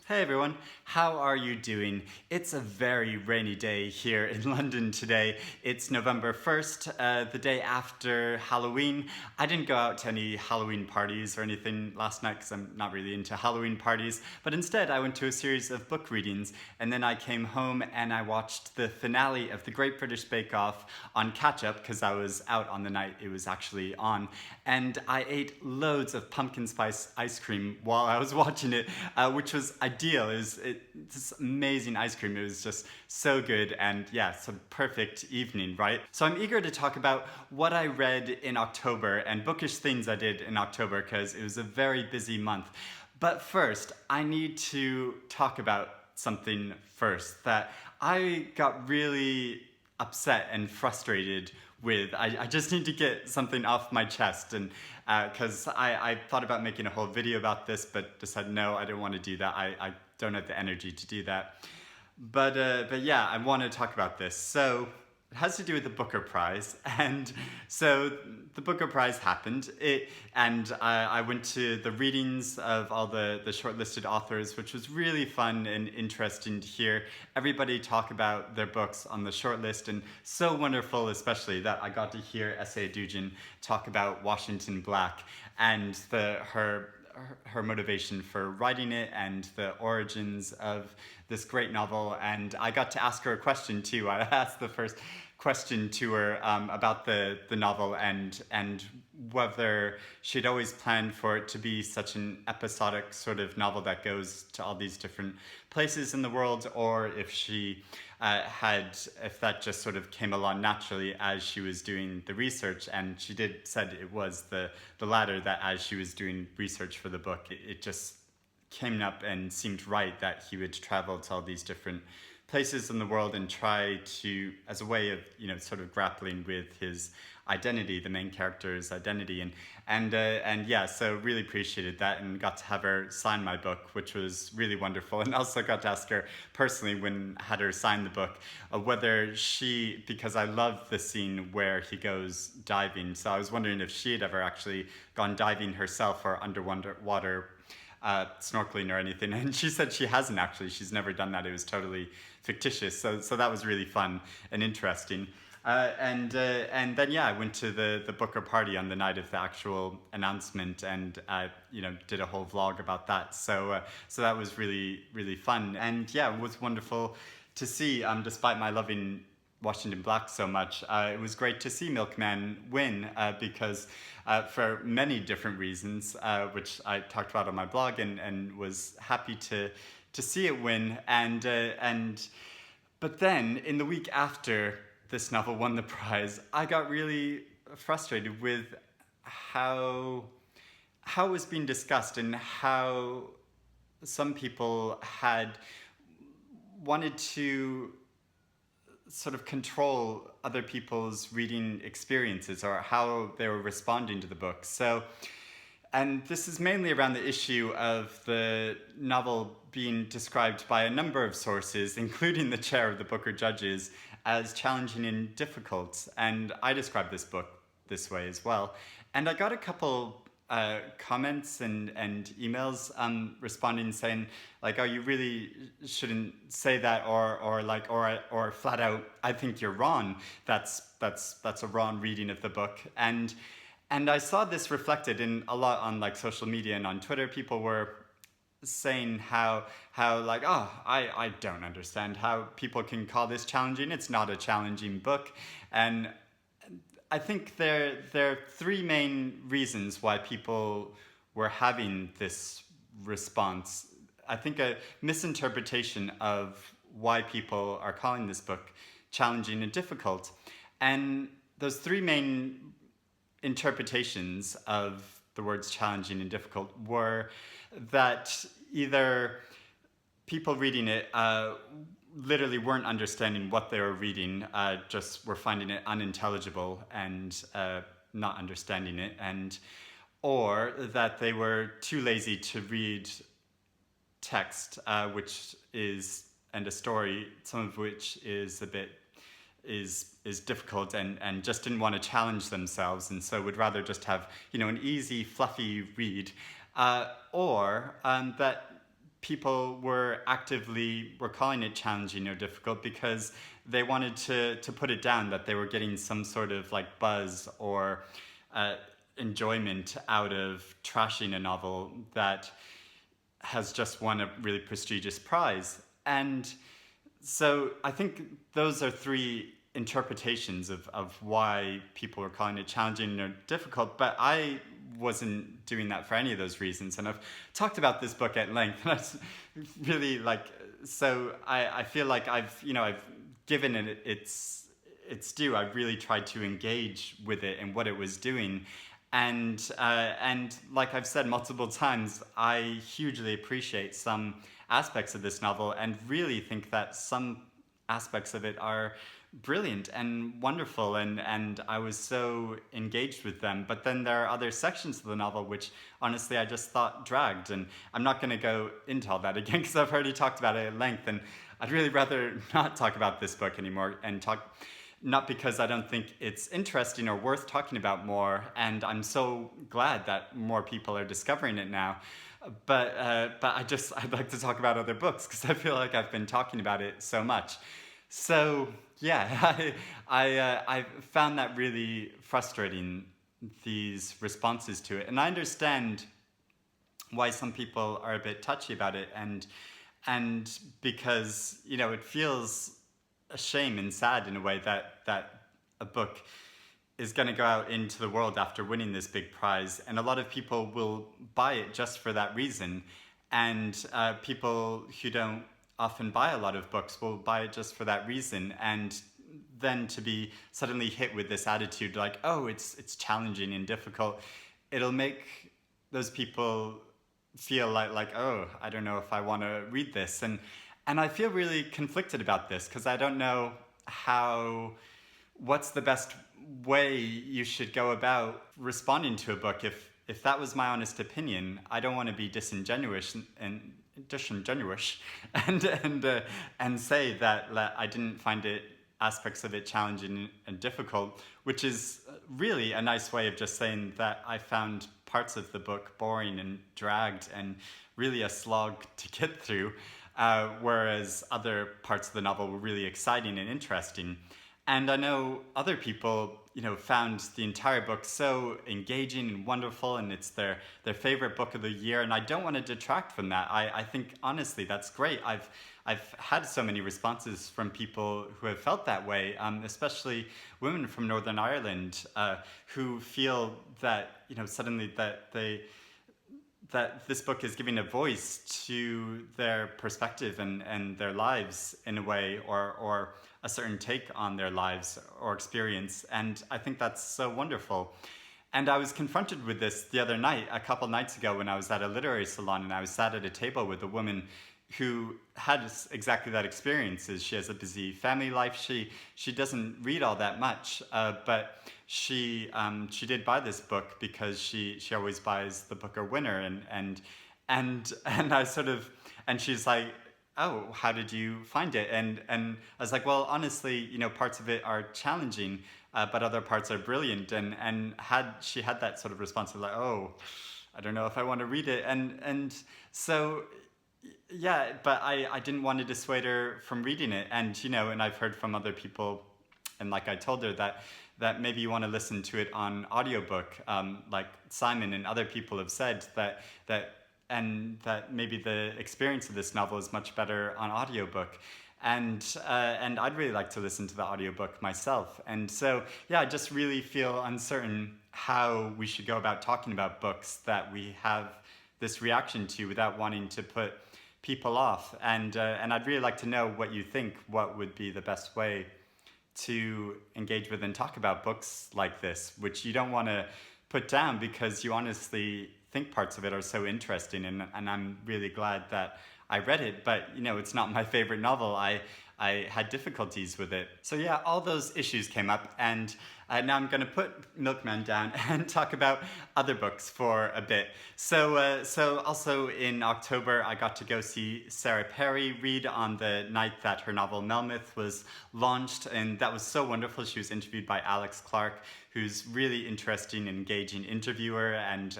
Hey everyone, how are you doing? It's a very rainy day here in London today. It's November 1st, the day after Halloween. I didn't go out to any Halloween parties or anything last night because I'm not really into Halloween parties, but instead I went to a series of book readings, and then I came home and I watched the finale of the Great British Bake Off on catch-up because I was out on the night it was actually on, and I ate loads of pumpkin spice ice cream while I was watching it, which was ideal. This amazing ice cream. It was just so good, and yeah, it's a perfect evening, right? So I'm eager to talk about what I read in October and bookish things I did in October because it was a very busy month. But first, I need to talk about something first that I got really upset and frustrated with. I just need to get something off my chest, and because I thought about making a whole video about this, but decided no, I don't want to do that. I don't have the energy to do that. But yeah, I want to talk about this. So it has to do with the Booker Prize, and so the Booker Prize happened, and I went to the readings of all the shortlisted authors, which was really fun and interesting to hear everybody talk about their books on the shortlist, and so wonderful especially that I got to hear S.A. Edugyan talk about Washington Black and her motivation for writing it and the origins of this great novel. And I got to ask her a question too. I asked the first question to her about the novel and whether she'd always planned for it to be such an episodic sort of novel that goes to all these different places in the world, or if she if that just sort of came along naturally as she was doing the research. And she said it was the latter, that as she was doing research for the book, it just came up and seemed right that he would travel to all these different places in the world and try to, as a way of, sort of grappling with his identity, the main character's identity, and yeah, so really appreciated that and got to have her sign my book, which was really wonderful. And also got to ask her personally, when I had her sign the book, whether she, because I love the scene where he goes diving, so I was wondering if she had ever actually gone diving herself or underwater snorkeling or anything, and she said she hasn't actually. She's never done that. It was totally fictitious. So that was really fun and interesting. And then yeah, I went to the Booker party on the night of the actual announcement, and did a whole vlog about that. So that was really, really fun, and yeah, it was wonderful to see. Despite my loving Washington Black so much, it was great to see Milkman win because for many different reasons, which I talked about on my blog, and was happy to see it win. But then in the week after this novel won the prize, I got really frustrated with how it was being discussed and how some people had wanted to sort of control other people's reading experiences or how they were responding to the book. And this is mainly around the issue of the novel being described by a number of sources, including the chair of the Booker judges, as challenging and difficult. And I described this book this way as well. And I got a couple comments and emails responding, saying like, "Oh, you really shouldn't say that," or flat out, "I think you're wrong. That's a wrong reading of the book." And I saw this reflected in a lot on like social media and on Twitter. People were saying how like, "Oh, I don't understand how people can call this challenging. It's not a challenging book." And I think there are three main reasons why people were having this response. I think a misinterpretation of why people are calling this book challenging and difficult. And those three main interpretations of the words challenging and difficult were that either people reading it literally weren't understanding what they were reading, just were finding it unintelligible and not understanding it, or that they were too lazy to read text, and a story, some of which is a bit is difficult, and just didn't want to challenge themselves, and so would rather just have an easy, fluffy read, or that people were calling it challenging or difficult because they wanted to put it down, that they were getting some sort of like buzz or enjoyment out of trashing a novel that has just won a really prestigious prize. And so I think those are three interpretations of why people were calling it challenging or difficult, but I wasn't doing that for any of those reasons. And I've talked about this book at length, and I really like, so I feel like I've given it its due. I've really tried to engage with it and what it was doing. And like I've said multiple times, I hugely appreciate some aspects of this novel and really think that some aspects of it are brilliant and wonderful, and I was so engaged with them. But then there are other sections of the novel which honestly I just thought dragged, and I'm not going to go into all that again because I've already talked about it at length, and I'd really rather not talk about this book anymore, and talk not because I don't think it's interesting or worth talking about more, and I'm so glad that more people are discovering it now. But I'd like to talk about other books because I feel like I've been talking about it so much. So yeah, I found that really frustrating, these responses to it, and I understand why some people are a bit touchy about it, and because it feels a shame and sad in a way that a book is going to go out into the world after winning this big prize, and a lot of people will buy it just for that reason, and people who don't often buy a lot of books will buy it just for that reason, and then to be suddenly hit with this attitude like, oh, it's challenging and difficult, it'll make those people feel like oh, I don't know if I want to read this, and I feel really conflicted about this because I don't know what's the best way you should go about responding to a book. If that was my honest opinion, I don't want to be disingenuous and say that I didn't find aspects of it challenging and difficult, which is really a nice way of just saying that I found parts of the book boring and dragged and really a slog to get through, whereas other parts of the novel were really exciting and interesting. And I know other people, found the entire book so engaging and wonderful, and it's their favorite book of the year. And I don't want to detract from that. I think honestly that's great. I've had so many responses from people who have felt that way, especially women from Northern Ireland who feel that suddenly that this book is giving a voice to their perspective and their lives in a way, or a certain take on their lives or experience. And I think that's so wonderful. And I was confronted with this the other night, a couple nights ago, when I was at a literary salon, and I was sat at a table with a woman who had exactly that experience. She has a busy family life. She doesn't read all that much, but she did buy this book because she always buys the Booker winner, and I sort of, and she's like, oh, how did you find it? And I was like, well, honestly, parts of it are challenging, but other parts are brilliant. And she had that sort of response of like, oh, I don't know if I want to read it. And so, yeah, but I didn't want to dissuade her from reading it. And, and I've heard from other people, and like I told her that maybe you want to listen to it on audiobook, like Simon and other people have said that maybe the experience of this novel is much better on audiobook. And I'd really like to listen to the audiobook myself. And so, yeah, I just really feel uncertain how we should go about talking about books that we have this reaction to without wanting to put people off. And I'd really like to know what you think, what would be the best way to engage with and talk about books like this, which you don't want to put down because you honestly think parts of it are so interesting, and I'm really glad that I read it, but it's not my favorite novel. I had difficulties with it. So yeah, all those issues came up, and Now I'm going to put Milkman down and talk about other books for a bit. So also in October, I got to go see Sarah Perry read on the night that her novel Melmoth was launched, and that was so wonderful. She was interviewed by Alex Clark, who's really interesting and engaging interviewer, and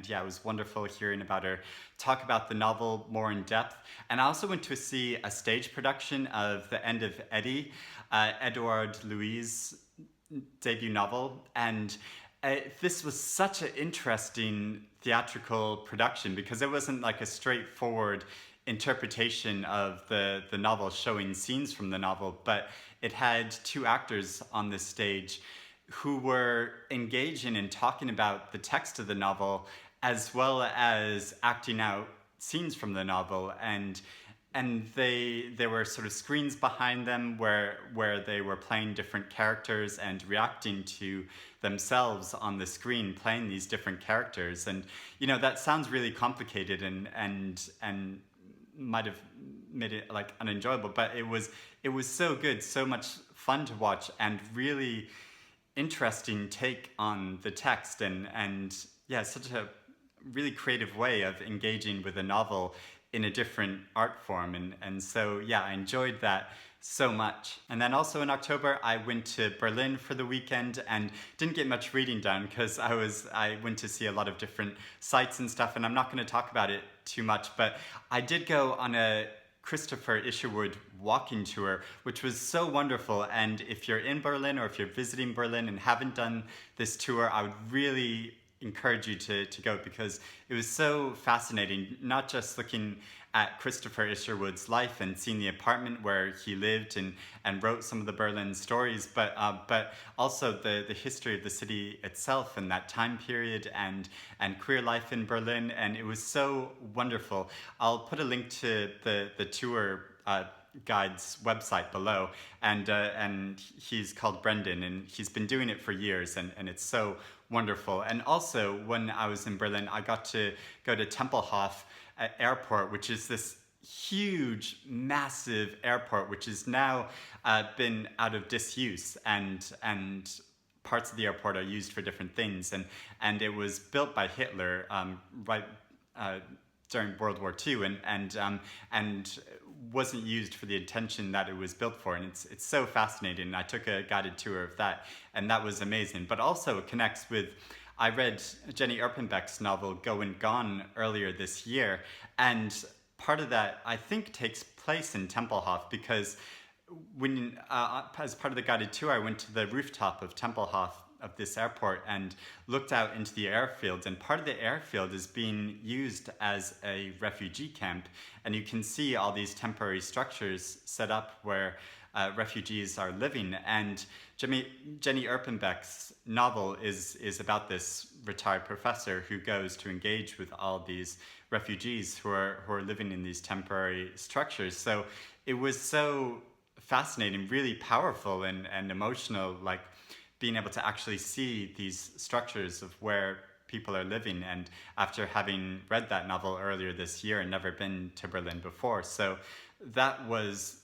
yeah, it was wonderful hearing about her talk about the novel more in depth. And I also went to see a stage production of The End of Eddy, Edouard Louis' debut novel, and this was such an interesting theatrical production because it wasn't like a straightforward interpretation of the novel showing scenes from the novel, but it had two actors on the stage who were engaging and talking about the text of the novel as well as acting out scenes from the novel, and there were sort of screens behind them where they were playing different characters and reacting to themselves on the screen, playing these different characters. And that sounds really complicated and might have made it like unenjoyable, but it was so good, so much fun to watch, and really interesting take on the text, and yeah, such a really creative way of engaging with a novel in a different art form, and so yeah, I enjoyed that so much. And then also in October, I went to Berlin for the weekend and didn't get much reading done because I went to see a lot of different sites and stuff, and I'm not going to talk about it too much, but I did go on a Christopher Isherwood walking tour, which was so wonderful. And if you're in Berlin or if you're visiting Berlin and haven't done this tour, I would really encourage you to go, because it was so fascinating, not just looking at Christopher Isherwood's life and seeing the apartment where he lived and wrote some of the Berlin stories, but also the history of the city itself and that time period and queer life in Berlin, and it was so wonderful. I'll put a link to the tour guide's website below, and he's called Brendan, and he's been doing it for years, and it's so wonderful. And also, when I was in Berlin, I got to go to Tempelhof Airport, which is this huge, massive airport, which has now been out of disuse, and parts of the airport are used for different things. And it was built by Hitler right during World War II, and wasn't used for the intention that it was built for, and it's so fascinating. I took a guided tour of that, and that was amazing. But also it connects with, I read Jenny Erpenbeck's novel Go and Gone earlier this year, and part of that I think takes place in Tempelhof, because when as part of the guided tour, I went to the rooftop of Tempelhof, of this airport, and looked out into the airfields, and part of the airfield is being used as a refugee camp, and you can see all these temporary structures set up where refugees are living. And Jenny Erpenbeck's novel is about this retired professor who goes to engage with all these refugees who are living in these temporary structures. So it was so fascinating, really powerful and emotional, like being able to actually see these structures of where people are living, and after having read that novel earlier this year and never been to Berlin before. So that was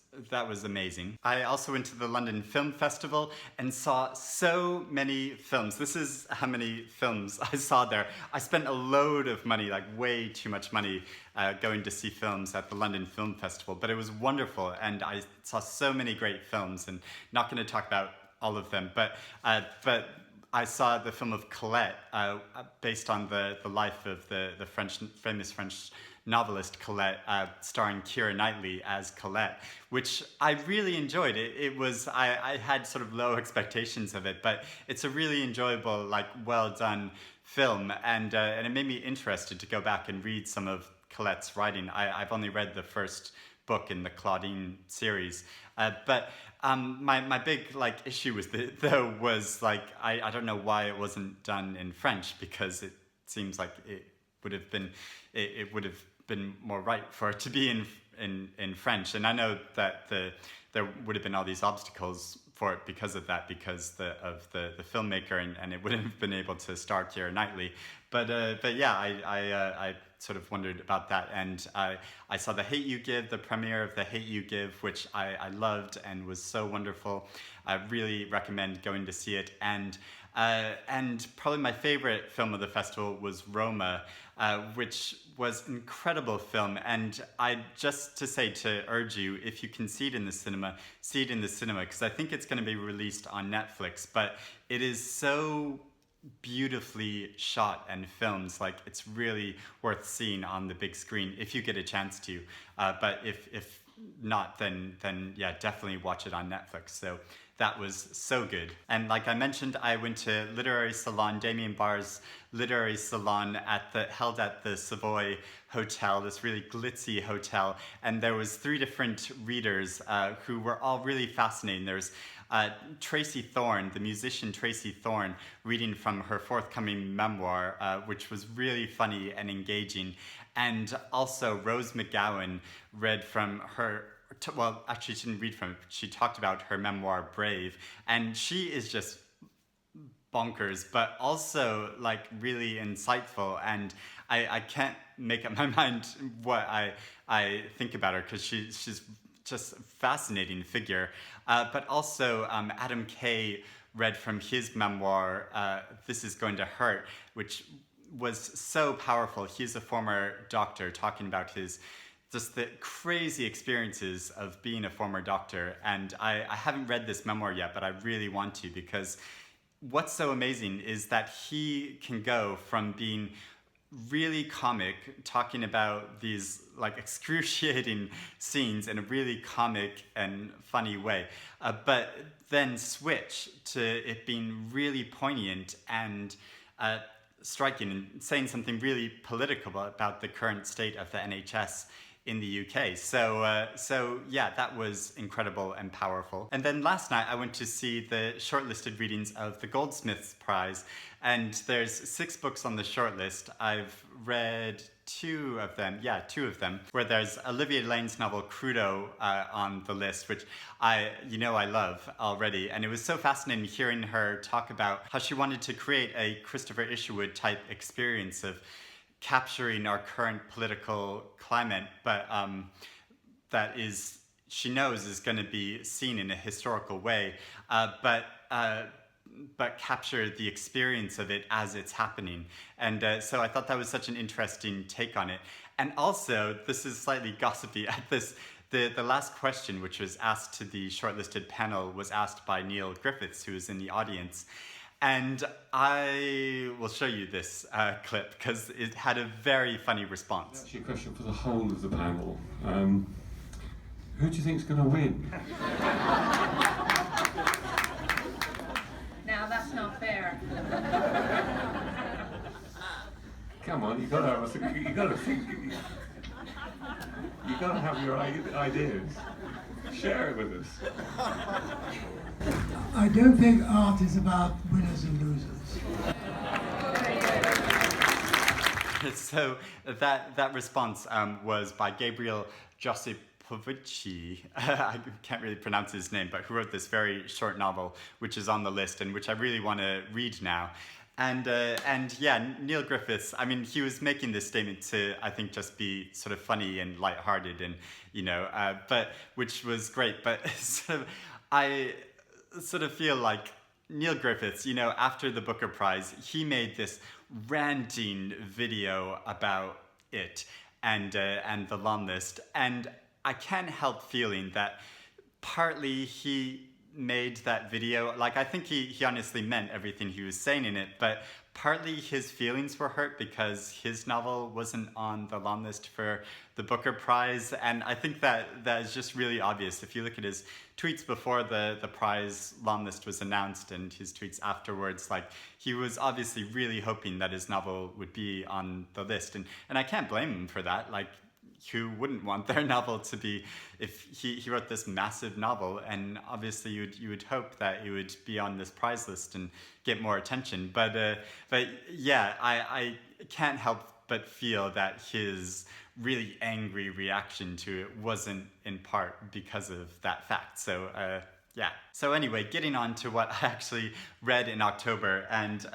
amazing. I also went to the London Film Festival and saw so many films. This is how many films I saw there. I spent a load of money, like way too much money, going to see films at the London Film Festival, but it was wonderful, and I saw so many great films, and not going to talk about all of them, but I saw the film of Colette, based on the life of the famous French novelist Colette, starring Keira Knightley as Colette, which I really enjoyed. It was, I had sort of low expectations of it, but it's a really enjoyable, like, well done film, and it made me interested to go back and read some of Colette's writing. I've only read the first book in the Claudine series, but my big like issue with it though was like I don't know why it wasn't done in French, because it seems like it would have been more right for it to be in French, and I know that there would have been all these obstacles for it because of that, because of the filmmaker, and it wouldn't have been able to star Keira Knightley, but yeah, I sort of wondered about that, and I saw The Hate U Give, the premiere of The Hate U Give, which I loved and was so wonderful. I really recommend going to see it. And probably my favorite film of the festival was Roma, which was an incredible film. And just to urge you, if you can see it in the cinema, see it in the cinema, because I think it's going to be released on Netflix. But it is so beautifully shot and filmed, like it's really worth seeing on the big screen if you get a chance to. But if not, then yeah, definitely watch it on Netflix. So that was so good. And like I mentioned, I went to Literary Salon, Damien Barr's Literary Salon held at the Savoy Hotel, this really glitzy hotel. And there was 3 different readers who were all really fascinating. There's Tracy Thorn, the musician Tracy Thorn, reading from her forthcoming memoir, which was really funny and engaging. And also Rose McGowan read from her, well, actually she didn't read from it, she talked about her memoir, Brave. And she is just bonkers, but also like really insightful. And I can't make up my mind what I think about her, because she's just a fascinating figure. But also Adam Kay read from his memoir, This Is Going to Hurt, which was so powerful. He's a former doctor talking about just the crazy experiences of being a former doctor. And I haven't read this memoir yet, but I really want to, because what's so amazing is that he can go from being really comic, talking about these like excruciating scenes in a really comic and funny way, but then switch to it being really poignant and striking, and saying something really political about the current state of the NHS in the UK. So yeah, that was incredible and powerful. And then last night I went to see the shortlisted readings of the Goldsmiths Prize, and there's 6 books on the shortlist. I've read 2 of them, where there's Olivia Laing's novel Crudo on the list, which I love already. And it was so fascinating hearing her talk about how she wanted to create a Christopher Isherwood type experience of capturing our current political climate, but that is, she knows, is going to be seen in a historical way, but capture the experience of it as it's happening. And so I thought that was such an interesting take on it. And also, this is slightly gossipy, the last question, which was asked to the shortlisted panel, was asked by Neil Griffiths, who was in the audience. And I will show you this clip, because it had a very funny response. Actually, a question for the whole of the panel. Who do you think is going to win? Now that's not fair. Come on, you got to have you got to think. You got to have your ideas. Share it with us. I don't think art is about winners and losers. So that response was by Gabriel Josipovici. I can't really pronounce his name, but who wrote this very short novel, which is on the list and which I really want to read now. And yeah, Neil Griffiths, I mean, he was making this statement to, I think, just be sort of funny and lighthearted, and but which was great. But I sort of feel like Neil Griffiths, after the Booker Prize, he made this ranting video about it and the long list, and I can't help feeling that partly he made that video, like I think he honestly meant everything he was saying in it, but partly his feelings were hurt because his novel wasn't on the long list for the Booker Prize, and I think that is just really obvious. If you look at his tweets before the prize long list was announced and his tweets afterwards, like he was obviously really hoping that his novel would be on the list, and I can't blame him for that. Like, who wouldn't want their novel to be, if he wrote this massive novel, and obviously you would hope that it would be on this prize list and get more attention. But yeah, I can't help but feel that his really angry reaction to it wasn't in part because of that fact. So yeah. So anyway, getting on to what I actually read in October, and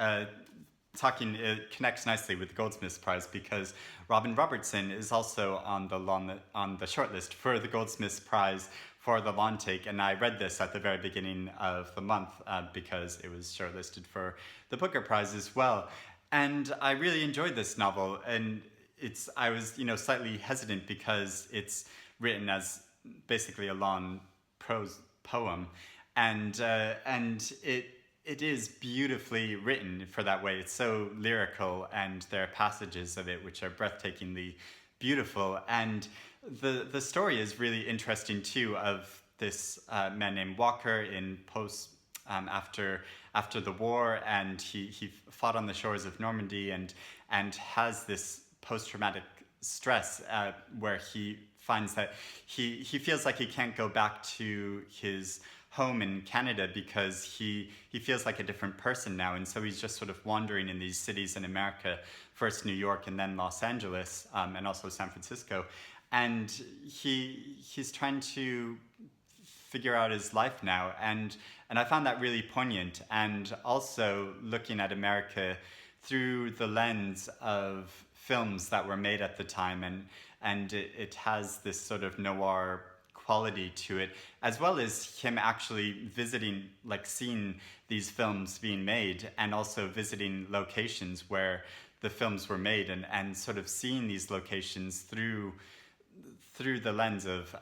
it connects nicely with the Goldsmiths Prize because Robin Robertson is also on the shortlist for the Goldsmiths Prize for the lawn take, and I read this at the very beginning of the month because it was shortlisted for the Booker Prize as well. And I really enjoyed this novel, and I was slightly hesitant because it's written as basically a long prose poem, and it is beautifully written for that way. It's so lyrical, and there are passages of it which are breathtakingly beautiful. And the story is really interesting too, of this man named Walker in after the war, and he fought on the shores of Normandy and has this post-traumatic stress where he finds that he feels like he can't go back to his home in Canada because he feels like a different person now, and so he's just sort of wandering in these cities in America, first New York and then Los Angeles, and also San Francisco, and he's trying to figure out his life now, and I found that really poignant, and also looking at America through the lens of films that were made at the time, and it has this sort of noir quality to it, as well as him actually visiting, like seeing these films being made, and also visiting locations where the films were made, and sort of seeing these locations through the lens of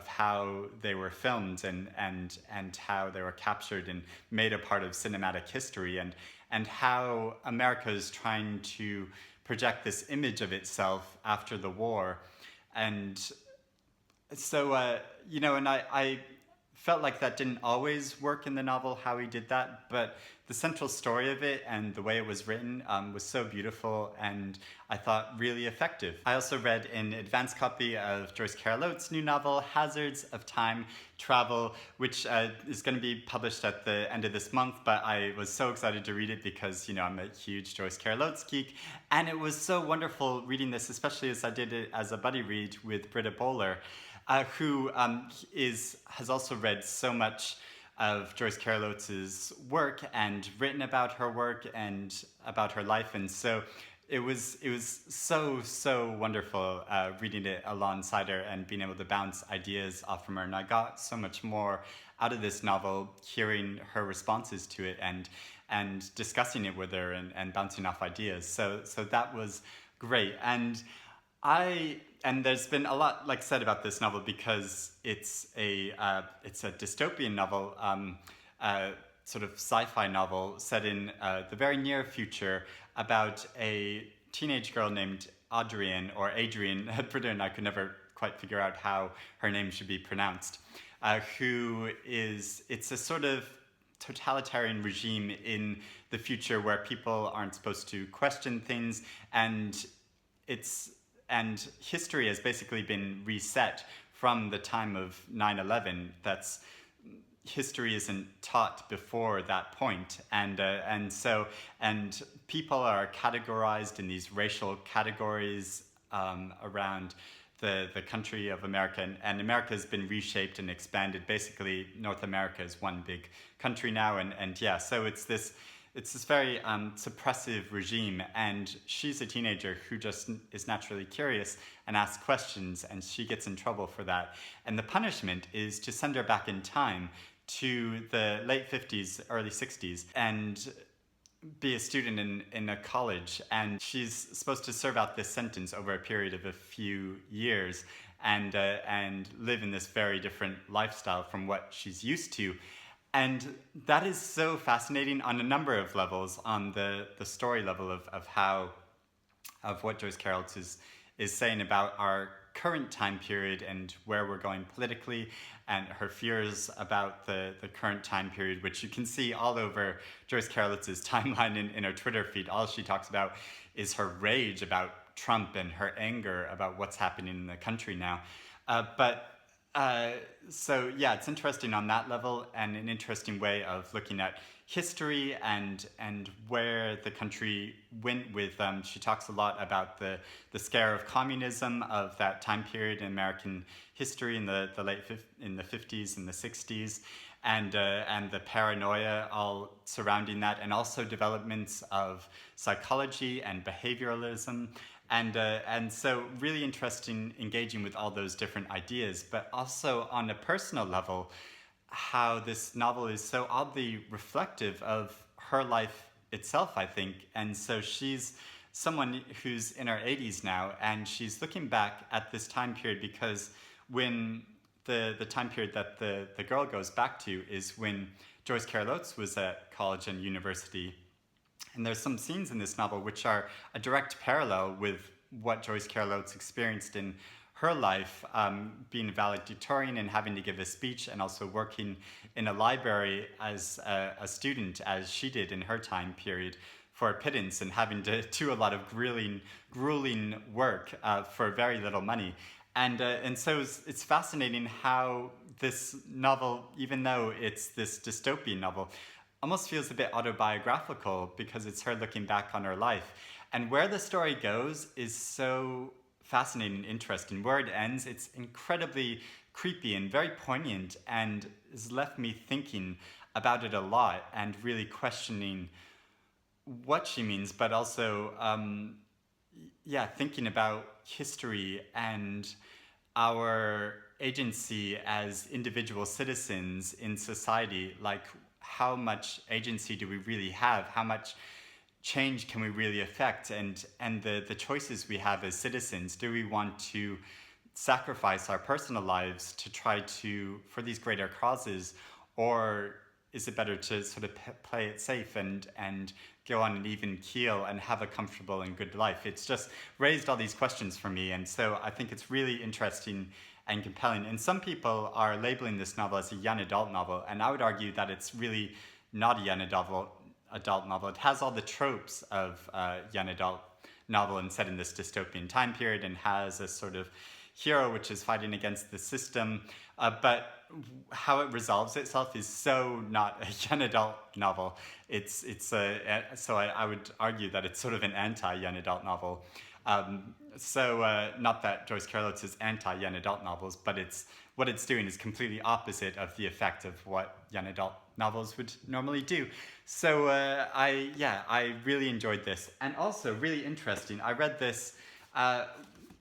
how they were filmed and how they were captured and made a part of cinematic history, and how America is trying to project this image of itself after the war. And so, and I felt like that didn't always work in the novel, how he did that, but the central story of it and the way it was written was so beautiful, and I thought really effective. I also read an advanced copy of Joyce Carol Oates' new novel, Hazards of Time Travel, which is going to be published at the end of this month, but I was so excited to read it because, I'm a huge Joyce Carol Oates geek, and it was so wonderful reading this, especially as I did it as a buddy read with Britta Bowler, who has also read so much of Joyce Carol Oates' work and written about her work and about her life, and so it was so wonderful reading it alongside her and being able to bounce ideas off from her, and I got so much more out of this novel hearing her responses to it and discussing it with her and bouncing off ideas. So that was great, and there's been a lot said about this novel because it's a dystopian novel, sort of sci-fi novel set in the very near future about a teenage girl named Adrian, or Adrian. Britta and I could never quite figure out how her name should be pronounced. It's a sort of totalitarian regime in the future where people aren't supposed to question things, and history has basically been reset from the time of 9/11. History isn't taught before that point, and people are categorized in these racial categories around the country of America, and America has been reshaped and expanded. Basically, North America is one big country now, so it's this very suppressive regime, and she's a teenager who just is naturally curious and asks questions, and she gets in trouble for that. And the punishment is to send her back in time to the late 50s, early 60s, and be a student in a college. And she's supposed to serve out this sentence over a period of a few years and live in this very different lifestyle from what she's used to. And that is so fascinating on a number of levels, on the story level of what Joyce Carol is saying about our current time period and where we're going politically, and her fears about the current time period, which you can see all over Joyce Carol Oates' timeline in her Twitter feed. All she talks about is her rage about Trump and her anger about what's happening in the country now. So yeah, it's interesting on that level, and an interesting way of looking at history and where the country went with. She talks a lot about the scare of communism of that time period in American history in the 50s and the 60s, and the paranoia all surrounding that, and also developments of psychology and behavioralism. And so really interesting engaging with all those different ideas, but also on a personal level, how this novel is so oddly reflective of her life itself, I think. And so she's someone who's in her 80s now, and she's looking back at this time period because when the time period that the girl goes back to is when Joyce Carol Oates was at college and university. And there's some scenes in this novel which are a direct parallel with what Joyce Carol Oates experienced in her life, being a valedictorian and having to give a speech, and also working in a library as a student, as she did in her time period, for a pittance, and having to do a lot of grueling work for very little money. And so it's fascinating how this novel, even though it's this dystopian novel, almost feels a bit autobiographical because it's her looking back on her life. And where the story goes is so fascinating and interesting. Where it ends, it's incredibly creepy and very poignant, and has left me thinking about it a lot and really questioning what she means, but also thinking about history and our agency as individual citizens in society. Like, how much agency do we really have? How much change can we really affect? And the choices we have as citizens, do we want to sacrifice our personal lives to try to, for these greater causes, or is it better to sort of play it safe and go on an even keel and have a comfortable and good life? It's just raised all these questions for me, and so I think it's really interesting and compelling. And some people are labeling this novel as a young adult novel, and I would argue that it's really not a young adult novel. It has all the tropes of a young adult novel and set in this dystopian time period, and has a sort of hero which is fighting against the system, but how it resolves itself is so not a young adult novel. So I would argue that it's sort of an anti-young adult novel. Not that Joyce Carol Oates is anti-young adult novels, but what it's doing is completely opposite of the effect of what young adult novels would normally do. So I really enjoyed this, and also really interesting. I read this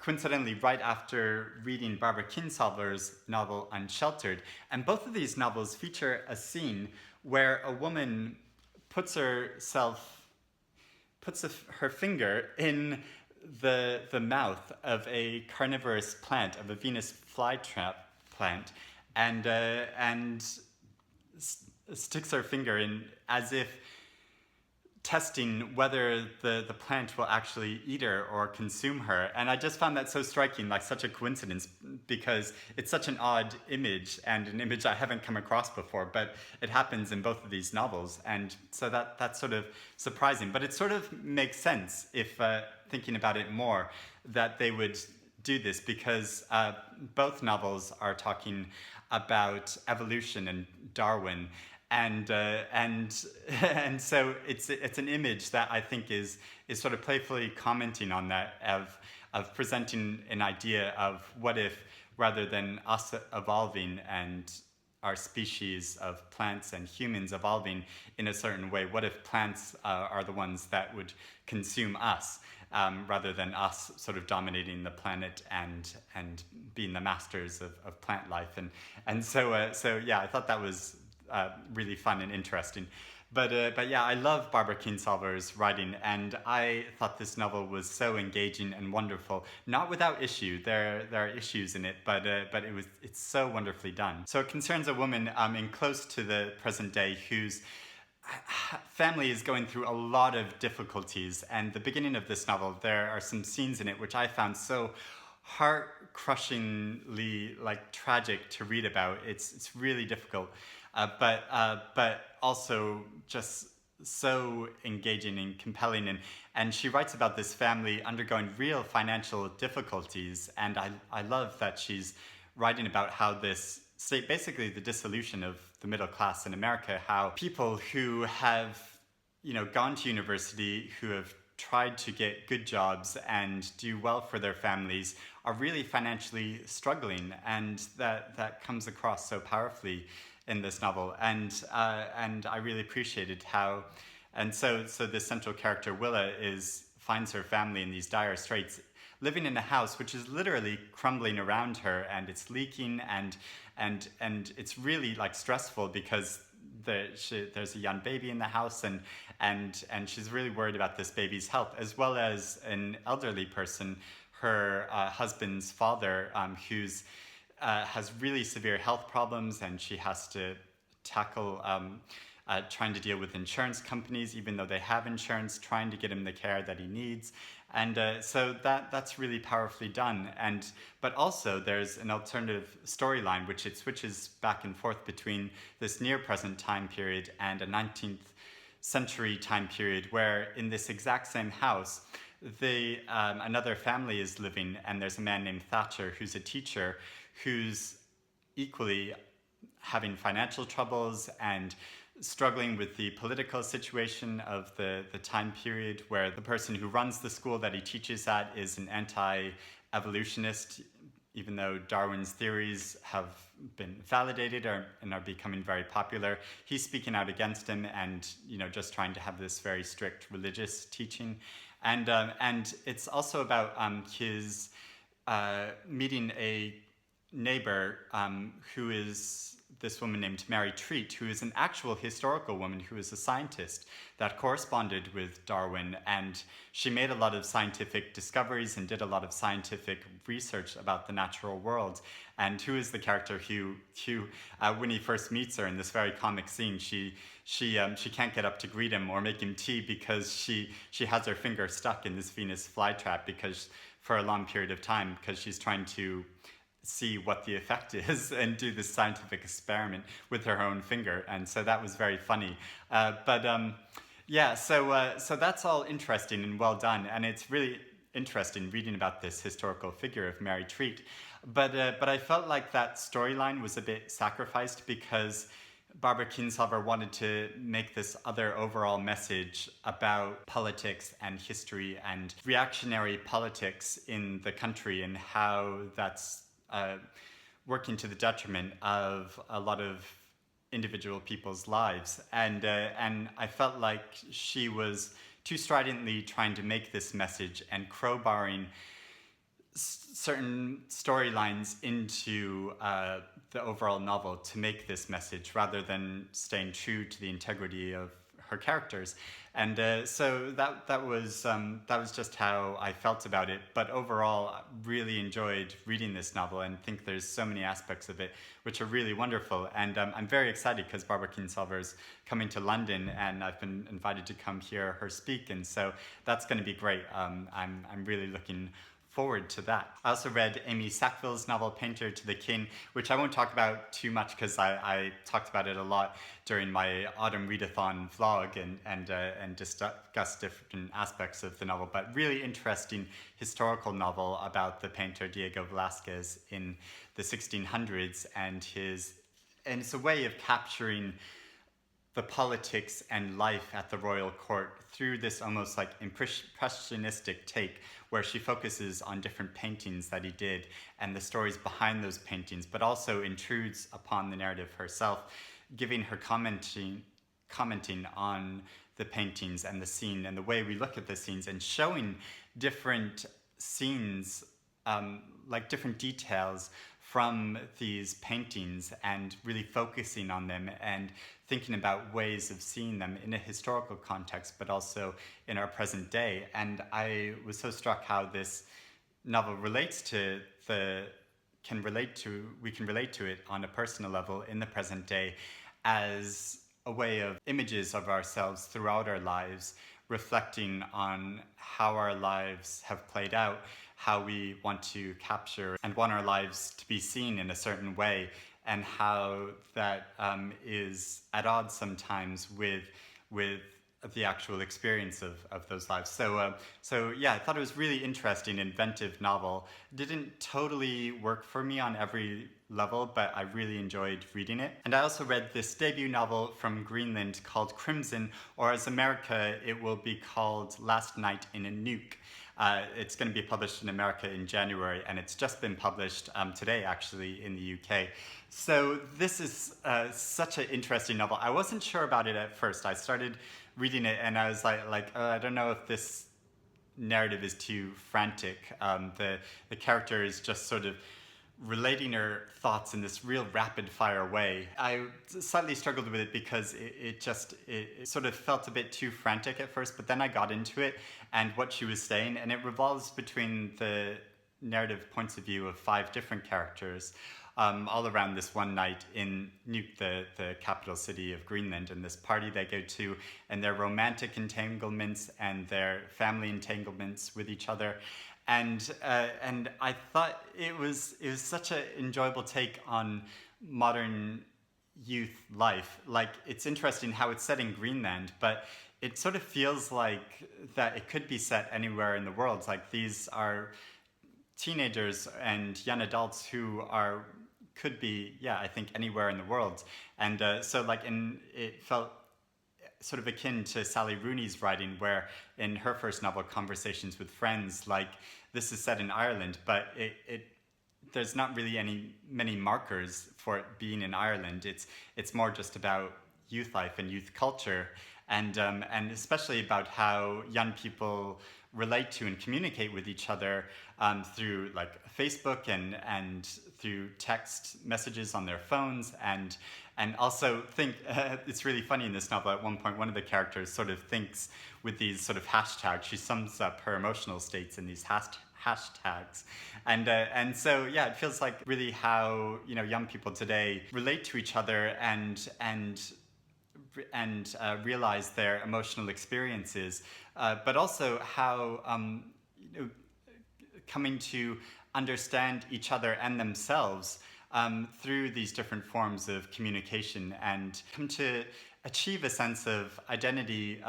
coincidentally right after reading Barbara Kingsolver's novel Unsheltered, and both of these novels feature a scene where a woman puts her finger in the mouth of a carnivorous plant, of a Venus flytrap plant, and sticks her finger in as if testing whether the plant will actually eat her or consume her. And I just found that so striking, like such a coincidence, because it's such an odd image, and an image I haven't come across before, but it happens in both of these novels. And so that's sort of surprising, but it sort of makes sense if thinking about it more, that they would do this, because both novels are talking about evolution and Darwin, and so it's an image that I think is sort of playfully commenting on that, of presenting an idea of what if, rather than us evolving and our species of plants and humans evolving in a certain way, what if plants are the ones that would consume us, rather than us sort of dominating the planet and being the masters of plant life. And so I thought that was really fun and interesting. But yeah, I love Barbara Kingsolver's writing, and I thought this novel was so engaging and wonderful. Not without issue. There are issues in it, but it's so wonderfully done. So it concerns a woman in close to the present day whose family is going through a lot of difficulties. And the beginning of this novel, there are some scenes in it which I found so heart-crushingly tragic to read about. It's really difficult. But also just so engaging and compelling. And she writes about this family undergoing real financial difficulties. And I love that she's writing about how this state, basically the dissolution of the middle class in America, how people who have, gone to university, who have tried to get good jobs and do well for their families, are really financially struggling. And that comes across so powerfully in this novel, and I really appreciated how, and so the central character Willa finds her family in these dire straits, living in a house which is literally crumbling around her, and it's leaking, and it's really like stressful because there's a young baby in the house, and she's really worried about this baby's health, as well as an elderly person, her husband's father, who's has really severe health problems, and she has to tackle trying to deal with insurance companies, even though they have insurance, trying to get him the care that he needs. And so that's really powerfully done. But also there's an alternative storyline, which it switches back and forth between this near-present time period and a 19th century time period, where in this exact same house, another family is living, and there's a man named Thatcher who's a teacher who's equally having financial troubles and struggling with the political situation of the time period, where the person who runs the school that he teaches at is an anti-evolutionist, even though Darwin's theories have been validated and are becoming very popular. He's speaking out against him, and just trying to have this very strict religious teaching. And it's also about his meeting a neighbor who is this woman named Mary Treat, who is an actual historical woman who is a scientist that corresponded with Darwin, and she made a lot of scientific discoveries and did a lot of scientific research about the natural world, and who is the character who when he first meets her in this very comic scene, she can't get up to greet him or make him tea because she has her finger stuck in this Venus flytrap because for a long period of time, because she's trying to see what the effect is and do this scientific experiment with her own finger, and so that was very funny. So that's all interesting and well done, and it's really interesting reading about this historical figure of Mary Treat. But I felt like that storyline was a bit sacrificed because Barbara Kingsolver wanted to make this other overall message about politics and history and reactionary politics in the country, and how that's working to the detriment of a lot of individual people's lives. And I felt like she was too stridently trying to make this message and crowbarring certain storylines into the overall novel to make this message, rather than staying true to the integrity of her characters. And so that was just how I felt about it. But overall, I really enjoyed reading this novel and think there's so many aspects of it which are really wonderful. And I'm very excited because Barbara Kingsolver is coming to London, and I've been invited to come hear her speak, and so that's going to be great. I'm really looking forward to that. I also read Amy Sackville's novel Painter to the King, which I won't talk about too much because I talked about it a lot during my autumn readathon vlog and discussed different aspects of the novel. But really interesting historical novel about the painter Diego Velázquez in the 1600s, and it's a way of capturing the politics and life at the royal court through this almost like impressionistic take, where she focuses on different paintings that he did and the stories behind those paintings, but also intrudes upon the narrative herself, giving her commenting on the paintings and the scene and the way we look at the scenes, and showing different scenes, like different details from these paintings, and really focusing on them and thinking about ways of seeing them in a historical context, but also in our present day. And I was so struck how this novel we can relate to it on a personal level in the present day, as a way of images of ourselves throughout our lives, reflecting on how our lives have played out, how we want to capture and want our lives to be seen in a certain way, and how that is at odds sometimes with the actual experience of those lives. So yeah, I thought it was really interesting, inventive novel. Didn't totally work for me on every level, but I really enjoyed reading it. And I also read this debut novel from Greenland called Crimson, or as America, it will be called Last Night in a Nuke. It's going to be published in America in January, and it's just been published today, actually, in the UK. So this is such an interesting novel. I wasn't sure about it at first. I started reading it, and I was like, I don't know if this narrative is too frantic. The character is just sort of relating her thoughts in this real rapid fire way. I slightly struggled with it because it sort of felt a bit too frantic at first, but then I got into it and what she was saying, and it revolves between the narrative points of view of 5 different characters, all around this one night in Nuuk, the capital city of Greenland, and this party they go to, and their romantic entanglements and their family entanglements with each other. And I thought it was such an enjoyable take on modern youth life. Like, it's interesting how it's set in Greenland, but it sort of feels like that it could be set anywhere in the world. Like, these are teenagers and young adults who could be, I think, anywhere in the world. And it felt sort of akin to Sally Rooney's writing, where in her first novel, Conversations with Friends, like, this is set in Ireland, but there's not really many markers for it being in Ireland. It's more just about youth life and youth culture, and especially about how young people relate to and communicate with each other through like Facebook and through text messages on their phones, and also think it's really funny in this novel. At one point, one of the characters sort of thinks with these sort of hashtags. She sums up her emotional states in these hashtags, and so it feels like really how young people today relate to each other and realize their emotional experiences, but also how coming to understand each other and themselves through these different forms of communication, and come to achieve a sense of identity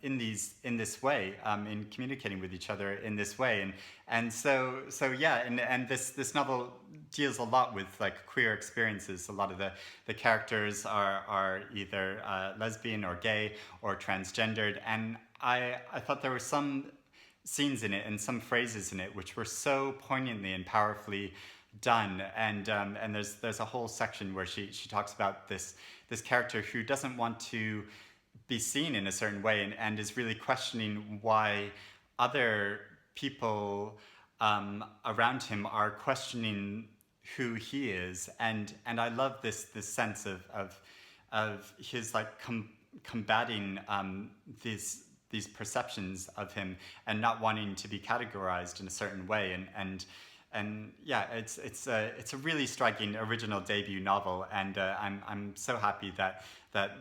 in this way, in communicating with each other in this way, and this novel deals a lot with like queer experiences. A lot of the characters are either lesbian or gay or transgendered, and I thought there were some scenes in it and some phrases in it which were so poignantly and powerfully done, and there's a whole section where she talks about this character who doesn't want to be seen in a certain way, and is really questioning why other people around him are questioning who he is, and I love this sense of his like combating these perceptions of him and not wanting to be categorized in a certain way, and it's a really striking original debut novel, and I'm so happy that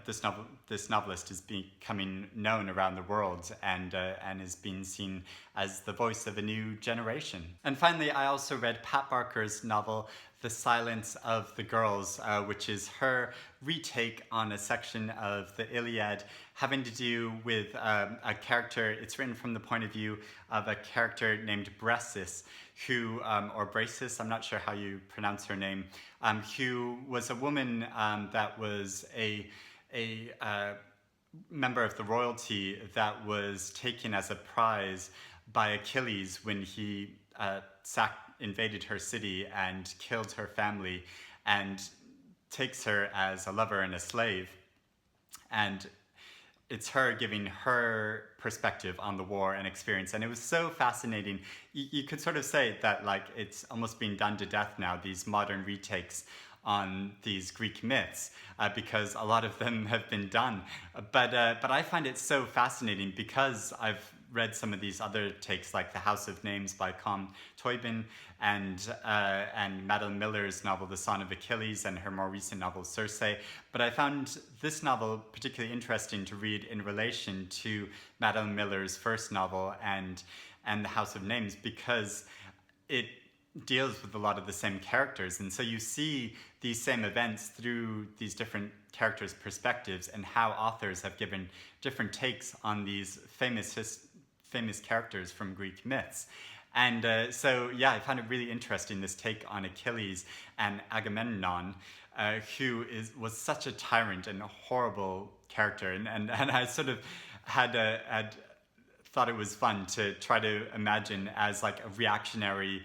this novelist is becoming known around the world and is being seen as the voice of a new generation. And finally, I also read Pat Barker's novel The Silence of the Girls, which is her retake on a section of the Iliad having to do with a character. It's written from the point of view of a character named Bresis, who, or Bracis, I'm not sure how you pronounce her name, who was a woman that was a member of the royalty that was taken as a prize by Achilles when he invaded her city and killed her family, and takes her as a lover and a slave. And it's her giving her perspective on the war and experience, and it was so fascinating. You could sort of say that like it's almost been done to death now, these modern retakes on these Greek myths, because a lot of them have been done. But I find it so fascinating because I've read some of these other takes, like The House of Names by Com Toybin, and Madeline Miller's novel The Son of Achilles, and her more recent novel Circe. But I found this novel particularly interesting to read in relation to Madeline Miller's first novel and The House of Names, because it deals with a lot of the same characters, and so you see these same events through these different characters' perspectives, and how authors have given different takes on these famous characters from Greek myths. And I found it really interesting, this take on Achilles and Agamemnon, who was such a tyrant and a horrible character, and I sort of had thought it was fun to try to imagine as like a reactionary,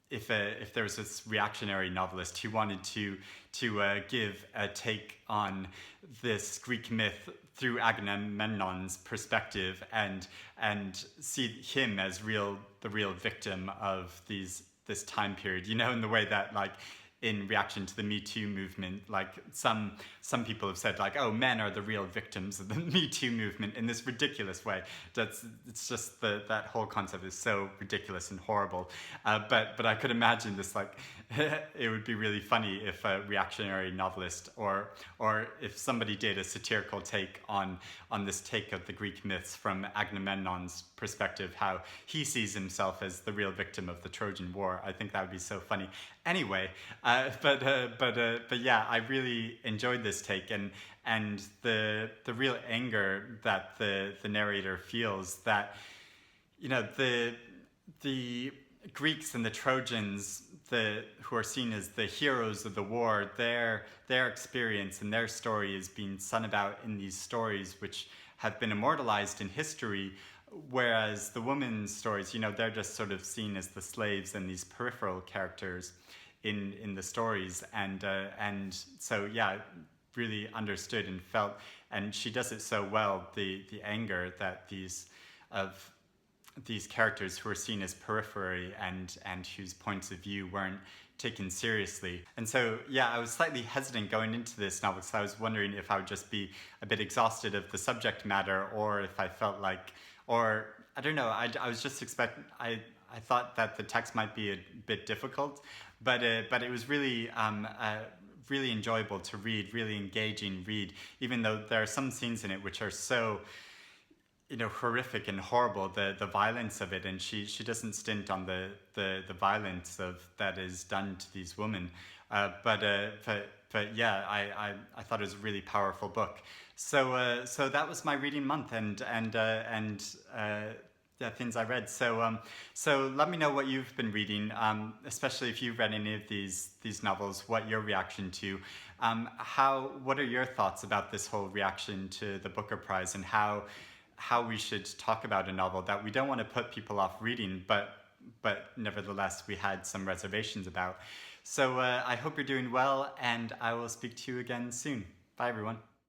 if there was this reactionary novelist who wanted to give a take on this Greek myth through Agamemnon's perspective and see him as the real victim of this time period, in the way that, like, in reaction to the Me Too movement, like some people have said, like, oh, men are the real victims of the Me Too movement in this ridiculous way. It's just that whole concept is so ridiculous and horrible. But I could imagine this, like, it would be really funny if a reactionary novelist or if somebody did a satirical take on this take of the Greek myths from Agamemnon's perspective, how he sees himself as the real victim of the Trojan War. I think that would be so funny. Anyway, but yeah, I really enjoyed this take and the real anger that the narrator feels that, the Greeks and the Trojans, who are seen as the heroes of the war, their experience and their story is being sung about in these stories which have been immortalized in history, whereas the women's stories, they're just sort of seen as the slaves and these peripheral characters in the stories, and so yeah, really understood and felt, and she does it so well, the anger that these characters who are seen as periphery and whose points of view weren't taken seriously. And so, yeah, I was slightly hesitant going into this novel because I was wondering if I would just be a bit exhausted of the subject matter, or if I felt like, or I don't know, I was just expecting, I thought that the text might be a bit difficult, but it was really really enjoyable to read, really engaging read, even though there are some scenes in it which are so horrific and horrible, the violence of it, and she doesn't stint on the violence that is done to these women, but yeah, I thought it was a really powerful book. So that was my reading month, and yeah, things I read. So let me know what you've been reading, especially if you've read any of these novels, what your reaction to, what are your thoughts about this whole reaction to the Booker Prize, and how we should talk about a novel that we don't want to put people off reading, but nevertheless we had some reservations about. So I hope you're doing well, and I will speak to you again soon. Bye, everyone.